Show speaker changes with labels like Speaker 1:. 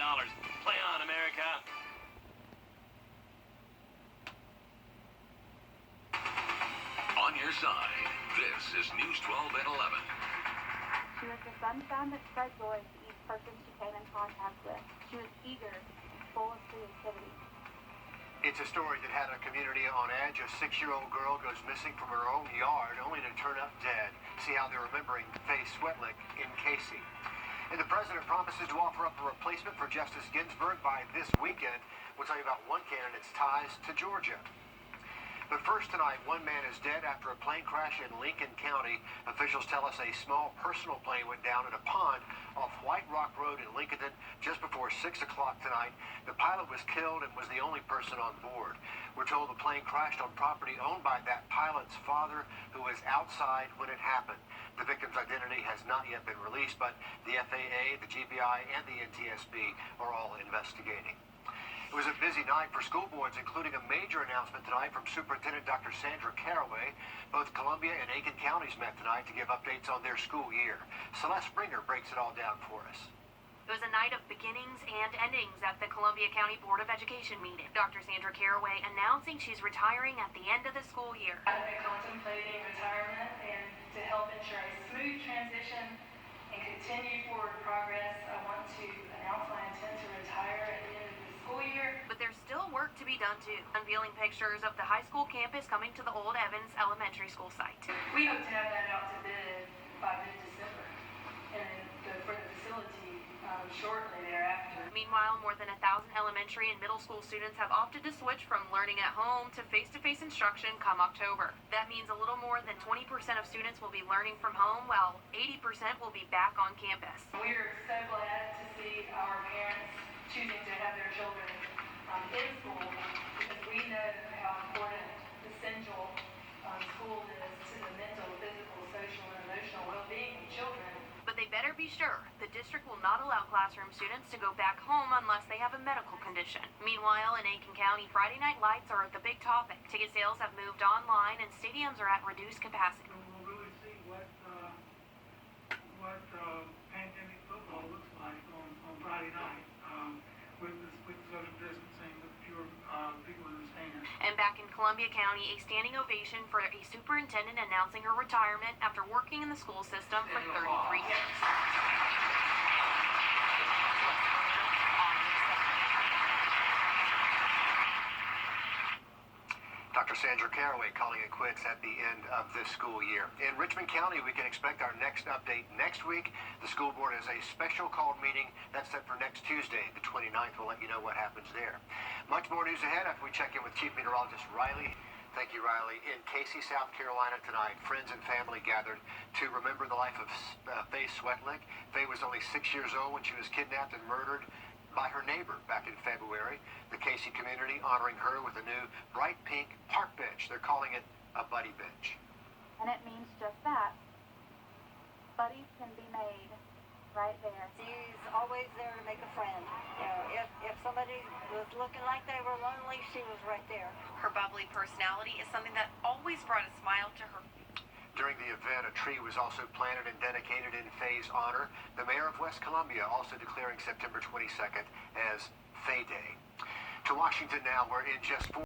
Speaker 1: Play on, America.
Speaker 2: On your side, this is News 12 at 11.
Speaker 3: She was the sunshine that spread joy to each person she came in contact with. She was eager and full of creativity.
Speaker 4: It's a story that had a community on edge. A 6-year-old girl goes missing from her own yard only to turn up dead. See how they're remembering Faye Swetlick in Casey. And the president promises to offer up a replacement for Justice Ginsburg by this weekend. We'll tell you about one candidate's ties to Georgia. But first tonight, one man is dead after a plane crash in Lincoln County. Officials tell us a small personal plane went down in a pond off White Rock Road in Lincoln just before 6 o'clock tonight. The pilot was killed and was the only person on board. We're told the plane crashed on property owned by that pilot's father, who was outside when it happened. The victim's identity has not yet been released, but the FAA, the GBI, and the NTSB are all investigating. It was a busy night for school boards, including a major announcement tonight from Superintendent Dr. Sandra Caraway. Both Columbia and Aiken counties met tonight to give updates on their school year. Celeste Springer breaks it all down for us.
Speaker 5: It was a night of beginnings and endings at the Columbia County Board of Education meeting. Dr. Sandra Caraway announcing she's retiring at the end of the school year.
Speaker 6: I've been contemplating retirement, and to help ensure a smooth transition and continued forward progress, I want to announce my intent to retire at the end of the school year.
Speaker 5: But there's still work to be done too. Unveiling pictures of the high school campus coming to the old Evans Elementary School site.
Speaker 6: We hope to have that out to bid by mid-December, and then for the facility shortly thereafter.
Speaker 5: Meanwhile, more than 1,000 elementary and middle school students have opted to switch from learning at home to face-to-face instruction come October. That means a little more than 20% of students will be learning from home, while 80% will be back on campus.
Speaker 6: We're so glad to see our parents choosing to have their children in school, because we know how important, essential school is to the mental, physical, social, and emotional well-being of children.
Speaker 5: But they better be sure the district will not allow classroom students to go back home unless they have a medical condition. Meanwhile, in Aiken County, Friday night lights are the big topic. Ticket sales have moved online and stadiums are at reduced capacity.
Speaker 7: We'll really see what pandemic football looks like on Friday night with social distancing, with fewer people in the stands.
Speaker 5: And back in Columbia County, a standing ovation for a superintendent announcing her retirement after working in the school system for 33 years.
Speaker 4: Dr. Sandra Caraway calling it quits at the end of this school year. In Richmond County, we can expect our next update next week. The school board has a special called meeting that's set for next Tuesday, the 29th. We'll let you know what happens there. Much more news ahead after we check in with Chief Meteorologist Riley. Thank you, Riley. In Casey, South Carolina tonight, friends and family gathered to remember the life of Faye Swetlick. Faye was only 6 years old when she was kidnapped and murdered by her neighbor back in February. The Casey community honoring her with a new bright pink park bench. They're calling it a buddy bench.
Speaker 3: And it means just that. Buddies can be made right there.
Speaker 8: She's always there to make a friend. You know, if somebody was looking like they were lonely, she was right there.
Speaker 5: Her bubbly personality is something that always brought a smile to her.
Speaker 4: During the event, a tree was also planted and dedicated in Faye's honor. The mayor of West Columbia also declaring September 22nd as Faye Day. To Washington now, where in just 4